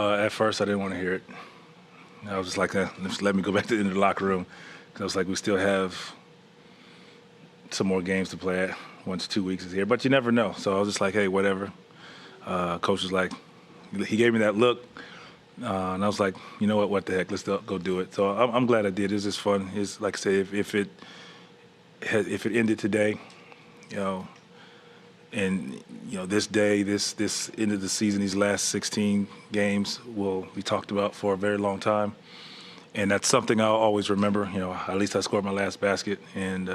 At first, I didn't want to hear it. I was just like, just let me go back to the locker room. Because I was like, we still have some more games to play at once 2 weeks is here. But you never know. So I was just like, hey, whatever. Coach was like, he gave me that look. And I was like, you know what the heck, let's go do it. So I'm glad I did. It's just fun. It's like I say, if it ended today, and this day, this end of the season, these last 16 games will be talked about for a very long time, and that's something I'll always remember. At least I scored my last basket, and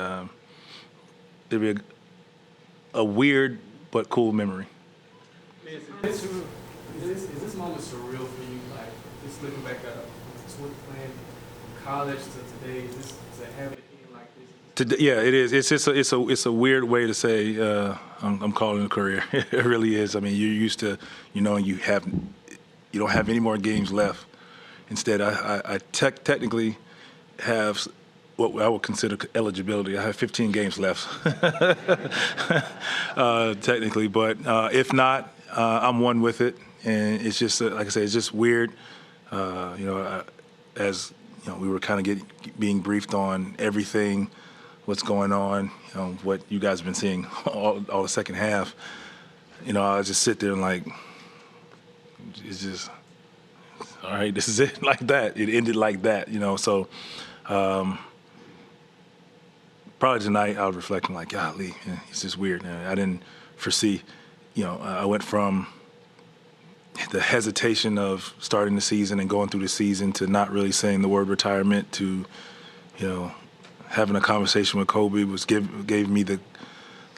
it'll be a weird but cool memory. Is this moment surreal for you? Like, just looking back at playing from college to today, is it having anything like this? Today, yeah, it is. It's a weird way to say I'm calling it a career. It really is. I mean, you're used to, you don't have any more games left. Instead, I technically have what I would consider eligibility. I have 15 games left, technically. But if not, I'm one with it, and it's just like I say, it's just weird. As we were kind of being briefed on everything, what's going on, what you guys have been seeing all the second half. I just sit there and like, it's just all right. This is it, like that. It ended like that, So probably tonight I was reflecting like, golly, it's just weird. I didn't foresee. I went from the hesitation of starting the season and going through the season to not really saying the word retirement to, having a conversation with Kobe gave me the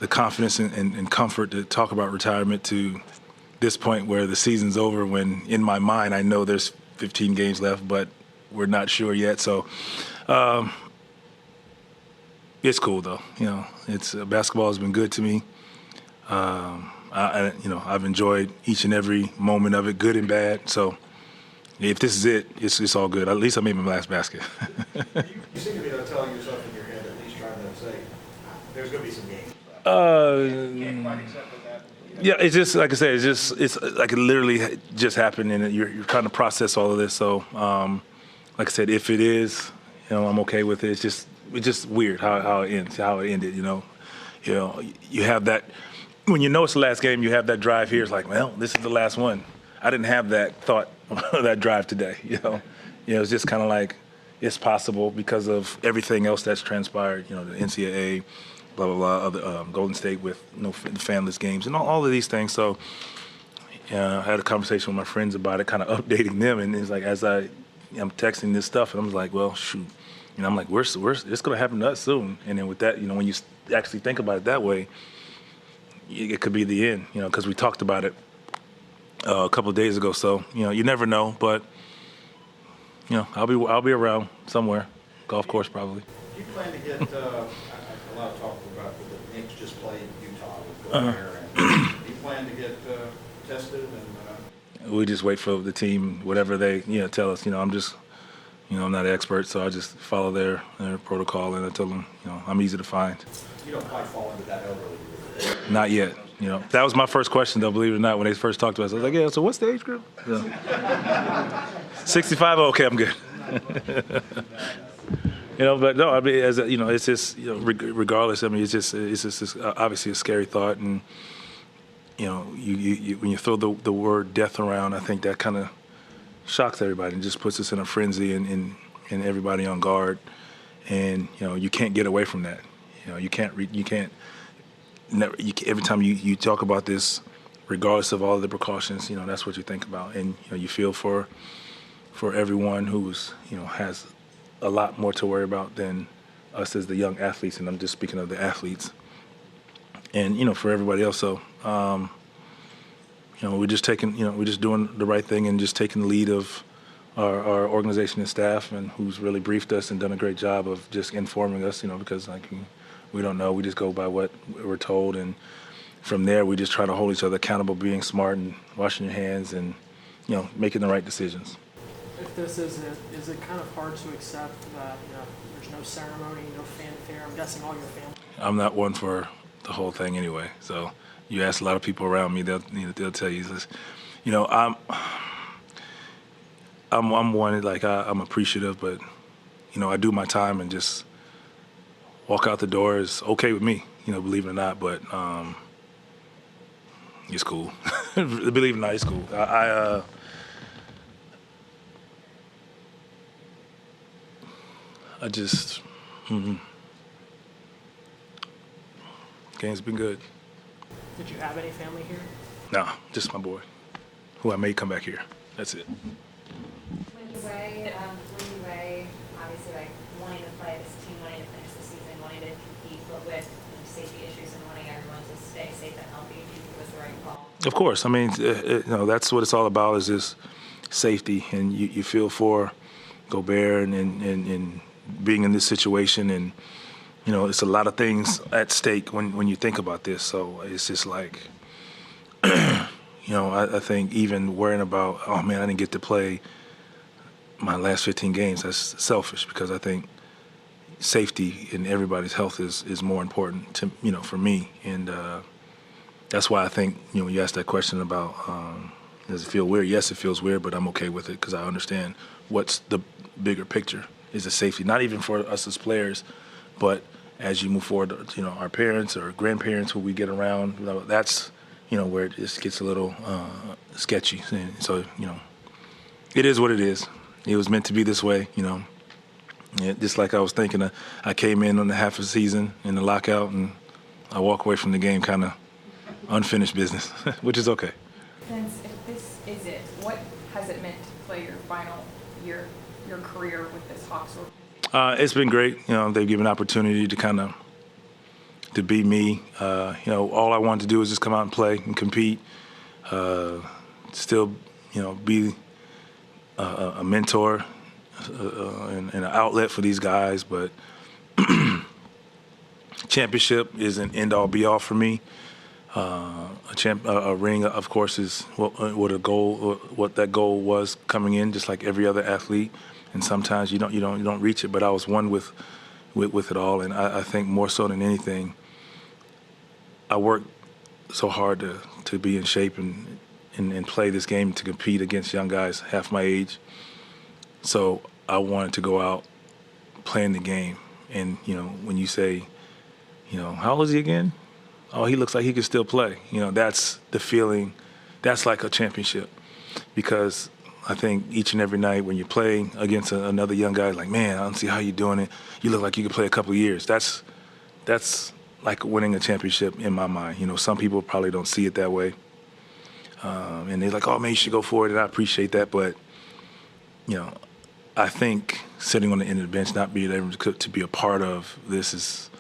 confidence and comfort to talk about retirement to this point where the season's over when in my mind I know there's 15 games left, but we're not sure yet. So it's cool though. It's basketball has been good to me. I've enjoyed each and every moment of it, good and bad. So if this is it, it's all good. At least I made my last basket. You seem to be telling yourself in your head, at least trying to say, there's going to be some games. You can't quite accept that. Yeah, it's just like I said. It's like it literally just happened, and you're trying to process all of this. So, like I said, if it is, I'm okay with it. It's just weird how it ends, how it ended. You have that. When it's the last game, you have that drive here. It's like, well, this is the last one. I didn't have that thought, that drive today. It's just kind of like it's possible because of everything else that's transpired. The NCAA, blah blah blah, other Golden State with fanless games and all of these things. So, I had a conversation with my friends about it, kind of updating them, and it's like as I'm texting this stuff, and I'm like, well, shoot, I'm like, we're it's going to happen to us soon. And then with that, when you actually think about it that way, it could be the end, because we talked about it a couple of days ago. So, you never know, but I'll be around somewhere, golf course probably. Do you plan to get a lot of talk about the Knicks just played Utah with Gobert, and do you plan to get tested? And we just wait for the team, whatever they tell us. I'm just I'm not an expert, so I just follow their protocol, and I tell them I'm easy to find. You don't quite fall into that elderly. Not yet. That was my first question, though, believe it or not, when they first talked to us. I was like, yeah, so what's the age group? 65? Okay, I'm good. But no, I mean, it's just, regardless, I mean, it's just obviously a scary thought. And, when you throw the word death around, I think that kind of shocks everybody and just puts us in a frenzy and everybody on guard. And, you can't get away from that. You can't every time you talk about this, regardless of all of the precautions, that's what you think about, and you feel for everyone who's has a lot more to worry about than us as the young athletes, and I'm just speaking of the athletes, and for everybody else. So we're just doing the right thing and just taking the lead of our organization and staff, and who's really briefed us and done a great job of just informing us, because we don't know. We just go by what we're told, and from there we just try to hold each other accountable, being smart and washing your hands and making the right decisions. If this is it kind of hard to accept that there's no ceremony, no fanfare? I'm guessing all your family. I'm not one for the whole thing anyway. So you ask a lot of people around me, they'll tell you this. I'm one like I'm appreciative, but I do my time and just walk out the door is okay with me. Believe it or not, but it's cool. Believe it or not, it's cool. I just game's been good. Did you have any family here? Nah, just my boy, who I made come back here. That's it. When you weigh, obviously, like wanting to play this team, wanting to finish the season, wanting to compete, but with safety issues and wanting everyone to stay safe and healthy, do you think it was the right call? Of course. I mean, that's what it's all about is this safety, and you feel for Gobert and being in this situation, and it's a lot of things at stake when you think about this. So it's just like, I think even worrying about, oh man, I didn't get to play my last 15 games. That's selfish because I think safety and everybody's health is more important to for me, and that's why I think when you ask that question about does it feel weird? Yes, it feels weird, but I'm okay with it because I understand what's the bigger picture is the safety, not even for us as players, but as you move forward, our parents or grandparents who we get around, that's where it just gets a little sketchy. And so it is what it is. It was meant to be this way, Just like I was thinking, I came in on the half of the season in the lockout, and I walk away from the game kind of unfinished business, which is okay. Vince, if this is it, what has it meant to play your final year, your career with this Hawks organization? It's been great. They've given be me. All I wanted to do was just come out and play and compete. Still, be a mentor and an outlet for these guys. But championship is an end-all, be-all for me. A ring, of course, is what that goal was coming in, just like every other athlete. And sometimes you don't reach it. But I was one with it all, and I think more so than anything, I worked so hard to be in shape and play this game, to compete against young guys half my age. So I wanted to go out playing the game. And when you say, how old is he again? Oh, he looks like he can still play. That's the feeling. That's like a championship, because I think each and every night when you're playing against another young guy, like, man, I don't see how you're doing it. You look like you could play a couple of years. That's like winning a championship in my mind. Some people probably don't see it that way. And they're like, oh, man, you should go for it, and I appreciate that. But, I think sitting on the end of the bench, not being able to be a part of this is,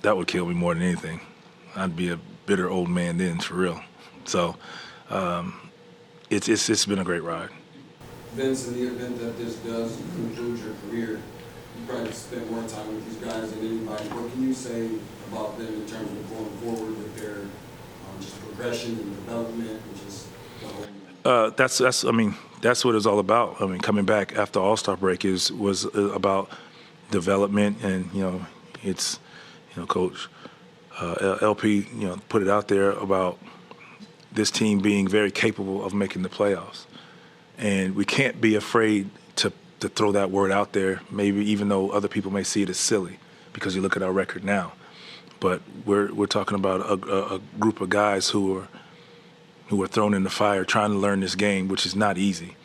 that would kill me more than anything. I'd be a bitter old man then, for real. So it's been a great ride. Vince, in the event that this does conclude your career, you probably spend more time with these guys than anybody. What can you say about them in terms of going forward with their just progression and development and just the whole? That's what it's all about. Coming back after All-Star break was about development, and it's Coach LP put it out there about this team being very capable of making the playoffs, and we can't be afraid to throw that word out there. Maybe even though other people may see it as silly, because you look at our record now, but we're talking about a group of guys who are thrown in the fire trying to learn this game, which is not easy.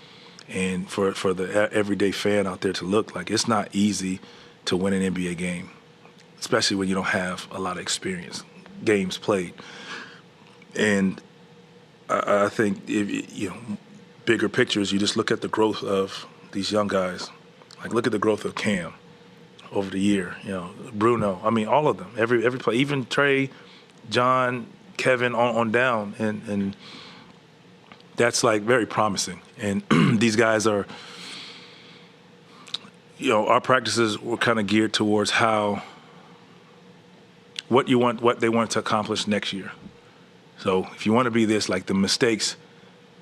And for the everyday fan out there to look, like, it's not easy to win an NBA game, especially when you don't have a lot of experience, games played. And I think bigger pictures, you just look at the growth of these young guys. Like, look at the growth of Cam over the year. Bruno. All of them. Every play, even Trey, John, Kevin on down, and that's like very promising. And these guys are, our practices were kind of geared towards what they want to accomplish next year. So if you want to be this, like the mistakes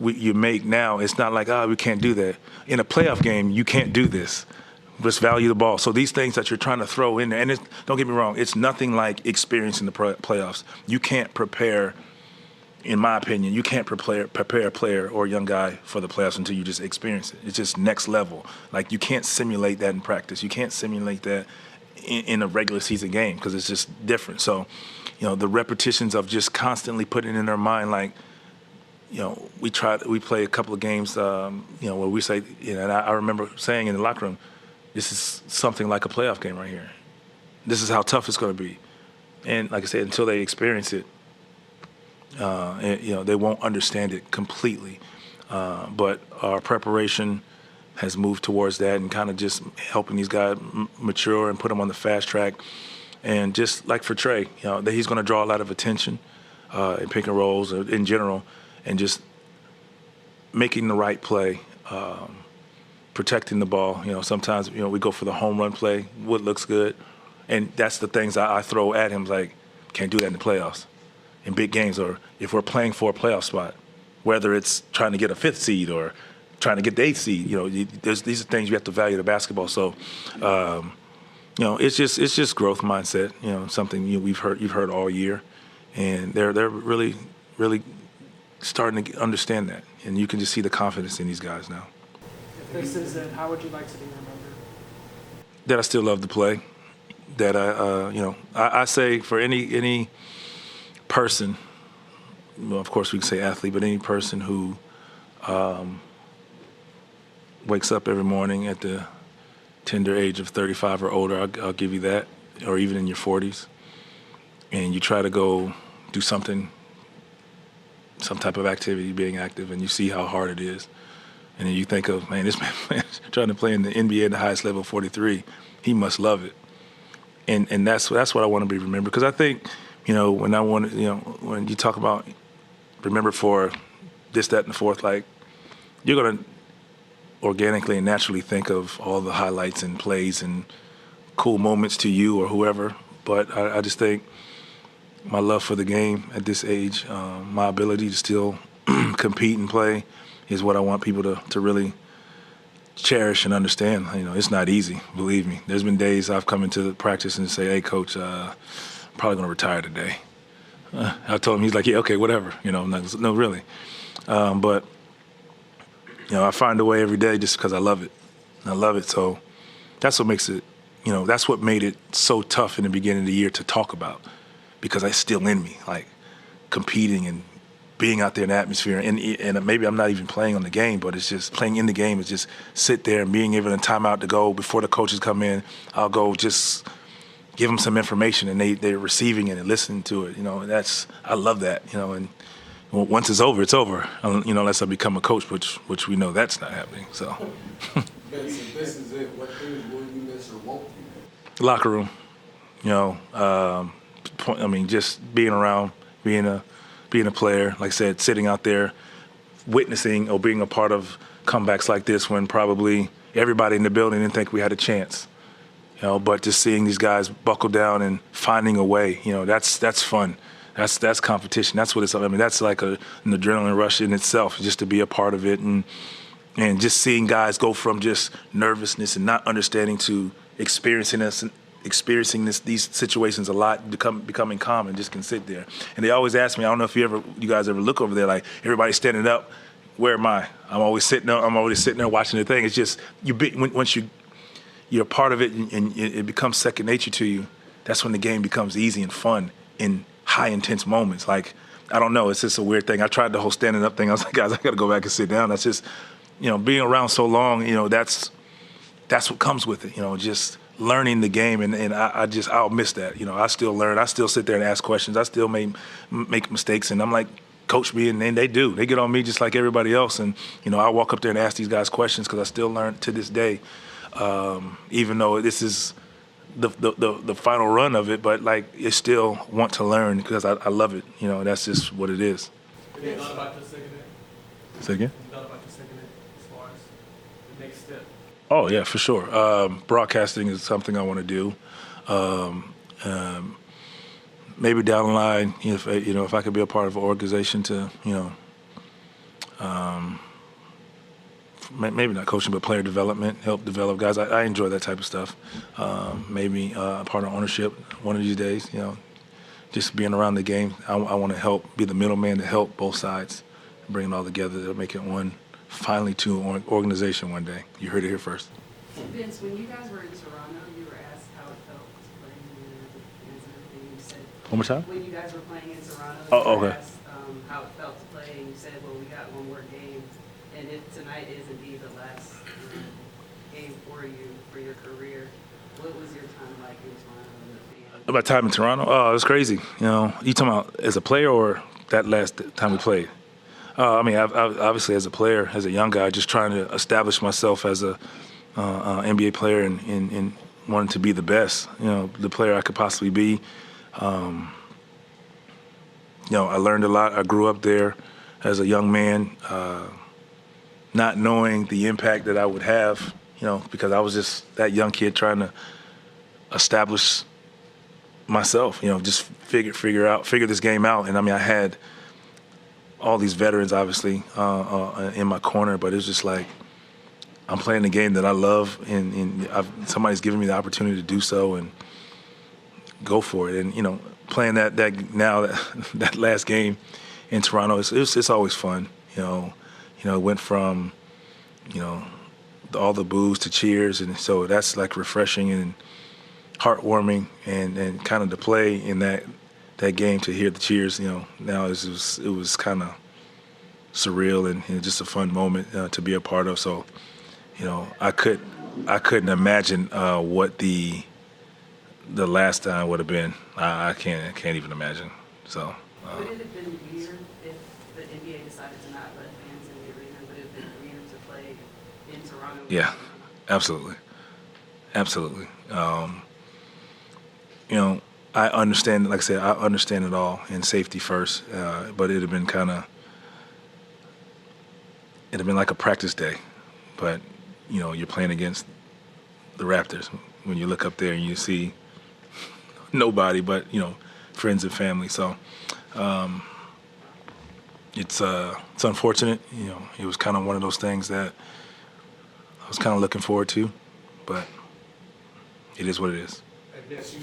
you make now, it's not like, we can't do that. In a playoff game, you can't do this. Just value the ball. So these things that you're trying to throw in there, and don't get me wrong, it's nothing like experience in the playoffs. You can't prepare in my opinion, you can't prepare a player or a young guy for the playoffs until you just experience it. It's just next level. Like, you can't simulate that in practice. You can't simulate that in a regular season game because it's just different. So, the repetitions of just constantly putting in their mind, like, we play a couple of games, where we say, and I remember saying in the locker room, this is something like a playoff game right here. This is how tough it's going to be. And like I said, until they experience it, they won't understand it completely. But our preparation has moved towards that and kind of just helping these guys mature and put them on the fast track. And just like for Trey, that he's going to draw a lot of attention in pick and rolls in general, and just making the right play, protecting the ball. Sometimes we go for the home run play, what looks good, and that's the things I throw at him. Like, can't do that in the playoffs, in big games, or if we're playing for a playoff spot, whether it's trying to get a 5th seed or trying to get the 8th seed. These are things you have to value the basketball. So, it's just growth mindset. Something you've heard all year, and they're really, really starting to understand that, and you can just see the confidence in these guys now. If this is it, how would you like to be remembered? That I still love to play. That I say for any person, well, of course we can say athlete, but any person who wakes up every morning at the tender age of 35 or older, I'll give you that, or even in your 40s, and you try to go do something, some type of activity, being active, and you see how hard it is. And then you think of, man, this man trying to play in the NBA at the highest level, 43, he must love it. And that's what I want to be remembered. Because I think, when when you talk about remembered for this, that, and the fourth, like, you're going to organically and naturally think of all the highlights and plays and cool moments to you or whoever. But I just think my love for the game at this age, my ability to still compete and play is what I want people to really cherish and understand. It's not easy, believe me. There's been days I've come into the practice and say, hey, coach, I'm probably going to retire today. I told him, he's like, yeah, okay, whatever. No, really. But, I find a way every day just because I love it. I love it. So that's what makes it, that's what made it so tough in the beginning of the year to talk about, because it's still in me, like competing and being out there in the atmosphere. And maybe I'm not even playing on the game, but it's just playing in the game is just sit there and being able to time out to go before the coaches come in. I'll go just give them some information, and they're receiving it and listening to it. I love that, and once it's over, it's over, unless I become a coach, which we know that's not happening. So, This is it. What things will you miss or won't you miss? Locker room, just being around, being a player, like I said, sitting out there, witnessing or being a part of comebacks like this when probably everybody in the building didn't think we had a chance. But just seeing these guys buckle down and finding a way, that's fun. That's competition. That's what it's. That's like an adrenaline rush in itself, just to be a part of it, and just seeing guys go from just nervousness and not understanding to experiencing these situations a lot, becoming calm and just can sit there. And they always ask me, I don't know if you guys ever look over there, like everybody's standing up. Where am I? I'm always sitting there watching the thing. It's just once you're a part of it and it becomes second nature to you. That's when the game becomes easy and fun in high intense moments. Like, I don't know, it's just a weird thing. I tried the whole standing up thing. I was like, guys, I got to go back and sit down. That's just, being around so long, that's what comes with it. Just learning the game, and I'll miss that. I still learn. I still sit there and ask questions. I still make mistakes, and I'm like, coach me, and then they do. They get on me just like everybody else, and I walk up there and ask these guys questions because I still learn to this day, even though this is the final run of it, but like, I still want to learn because I love it. That's just what it is. Have you thought about your second act? Say again? Have you thought about your second act as far as the next step? Oh yeah, for sure. Broadcasting is something I want to do. Maybe down the line, if I could be a part of an organization to, maybe not coaching, but player development, help develop guys. I enjoy that type of stuff. Maybe part of ownership one of these days, just being around the game. I want to help, be the middleman to help both sides, bring it all together to make it one, finally to an organization one day. You heard it here first. Vince, when you guys were in Toronto, you were asked how it felt playing there, the fans and everything. You said One more time? when you guys were playing in Toronto, Oh, you were okay. asked how it felt to play, and you said, "Well, we got one more game, and if tonight is indeed the last game for you for your career, what was your time like in Toronto and the fans?" About time in Toronto? Oh, it was crazy. You know, you talking about as a player or that last time we played? I mean, obviously as a player, as a young guy, just trying to establish myself as a NBA player and wanting to be the best, you know, the player I could possibly be. You know, I learned a lot. I grew up there as a young man, not knowing the impact that I would have, you know, because I was just that young kid trying to establish myself, you know, just figure this game out. And I mean, I had all these veterans, obviously, in my corner, but it was just like, I'm playing the game that I love, and somebody's giving me the opportunity to do so and go for it. And, you know, playing that last game in Toronto, it's always fun, you know. It went from, you know, all the boos to cheers, and so that's like refreshing and heartwarming, and kind of to play in that game, to hear the cheers, you know, now it was kind of surreal and just a fun moment to be a part of. So, you know, I couldn't imagine what the last time would have been. I can't even imagine. So. Would it have been weird if the NBA decided to not let fans in the arena? Would it have been weird to play in Toronto? Yeah, absolutely. You know, I understand, like I said, I understand it all, and safety first, but it'd have been like a practice day. But, you know, you're playing against the Raptors. When you look up there and you see nobody but, you know, friends and family. So it's unfortunate. You know, it was kind of one of those things that I was kind of looking forward to, but it is what it is. And Vince, you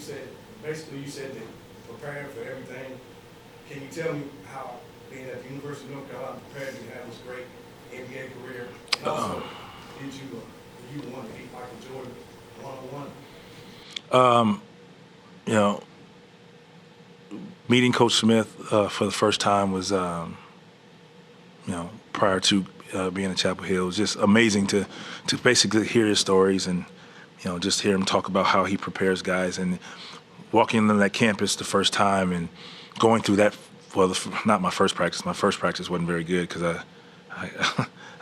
said that preparing for everything. Can you tell me how being at the University of North Carolina prepared you to have this great NBA career? And also, did you want to beat Michael Jordan one-on-one? You know, meeting Coach Smith for the first time was, you know, prior to being at Chapel Hill. It was just amazing to basically hear his stories and, you know, just hear him talk about how he prepares guys, and walking into that campus the first time and going through that. Well, not my first practice. My first practice wasn't very good because I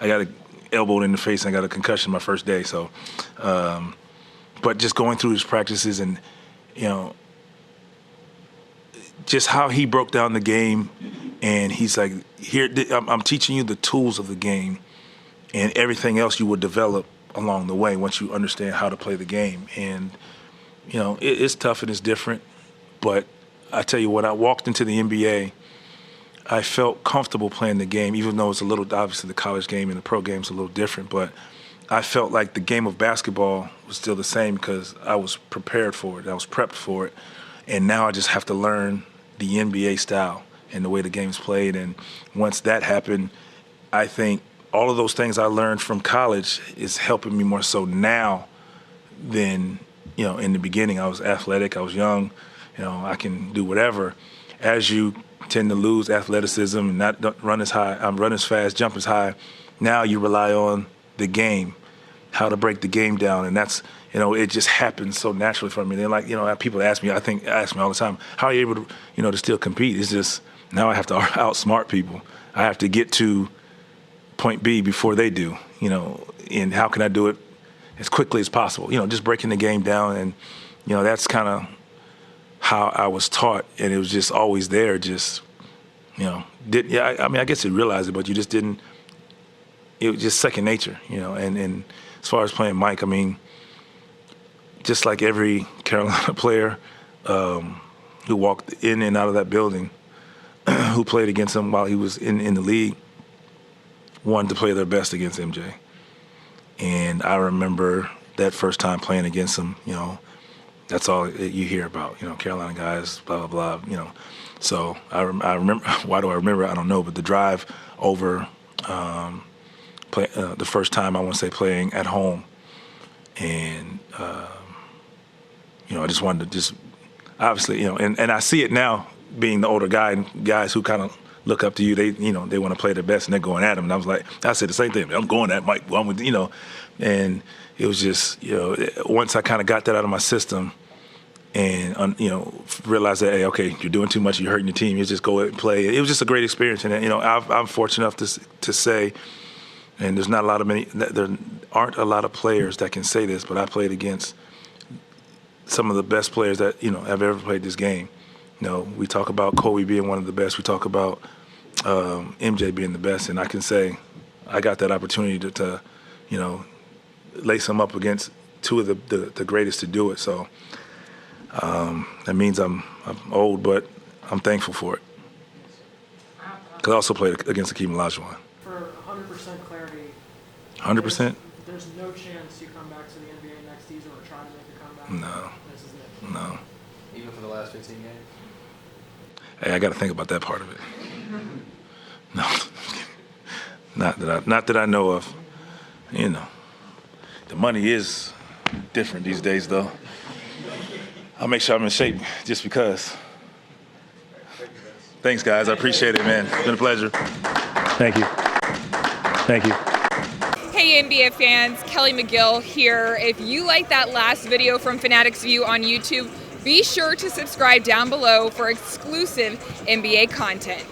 got elbowed in the face and I got a concussion my first day. So, but just going through his practices and, you know, just how he broke down the game, and he's like, "Here, I'm teaching you the tools of the game, and everything else you will develop along the way once you understand how to play the game." And, you know, it's tough and it's different, but I tell you what, I walked into the NBA, I felt comfortable playing the game, even though it's a little, obviously the college game and the pro game's a little different, but I felt like the game of basketball was still the same because I was prepared for it, I was prepped for it, and now I just have to learn the NBA style and the way the game's played. And once that happened, I think all of those things I learned from college is helping me more so now than, you know, in the beginning. I was athletic, I was young, you know, I can do whatever. As you tend to lose athleticism and not run as high, run as fast, jump as high, now you rely on the game, how to break the game down, and that's, you know, it just happens so naturally for me. They're like, you know, people ask me all the time, how are you able to, you know, to still compete? It's just, now I have to outsmart people. I have to get to point B before they do, you know, and how can I do it as quickly as possible? You know, just breaking the game down, and, you know, that's kind of how I was taught, and it was just always there, just, you know, I mean, I guess you realize it, but you just didn't, it was just second nature, you know. And as far as playing Mike, I mean, just like every Carolina player who walked in and out of that building, who played against him while he was in the league, wanted to play their best against MJ. And I remember that first time playing against him, you know, That's all you hear about, Carolina guys, blah, blah, blah, So I remember, why do I remember? I don't know, but the drive over the first time, I want to say, playing at home. And, I just wanted to obviously, and I see it now being the older guy and guys who kind of look up to you. They want to play their best and they're going at him. And I said the same thing. I'm going at Mike. I'm with, and it was just, once I kind of got that out of my system and, realized that, hey, okay, you're doing too much. You're hurting your team. You just go and play. It was just a great experience. And, I'm fortunate enough to say, and there aren't a lot of players that can say this, but I played against some of the best players that, have ever played this game. We talk about Kobe being one of the best. We talk about MJ being the best. And I can say I got that opportunity to lace them up against two of the greatest to do it. So that means I'm old, but I'm thankful for it. Because I also played against Hakeem Olajuwon. For 100% clarity. 100%? There's no chance you come back to the NBA next season or try to make a comeback? No. This is it? No. Even for the last 15 games? Hey, I got to think about that part of it. No. Not that I know of. The money is different these days, though. I'll make sure I'm in shape just because. Thanks, guys. I appreciate it, man. It's been a pleasure. Thank you. Thank you. Hey NBA fans, Kelly McGill here. If you like that last video from Fanatics View on YouTube, be sure to subscribe down below for exclusive NBA content.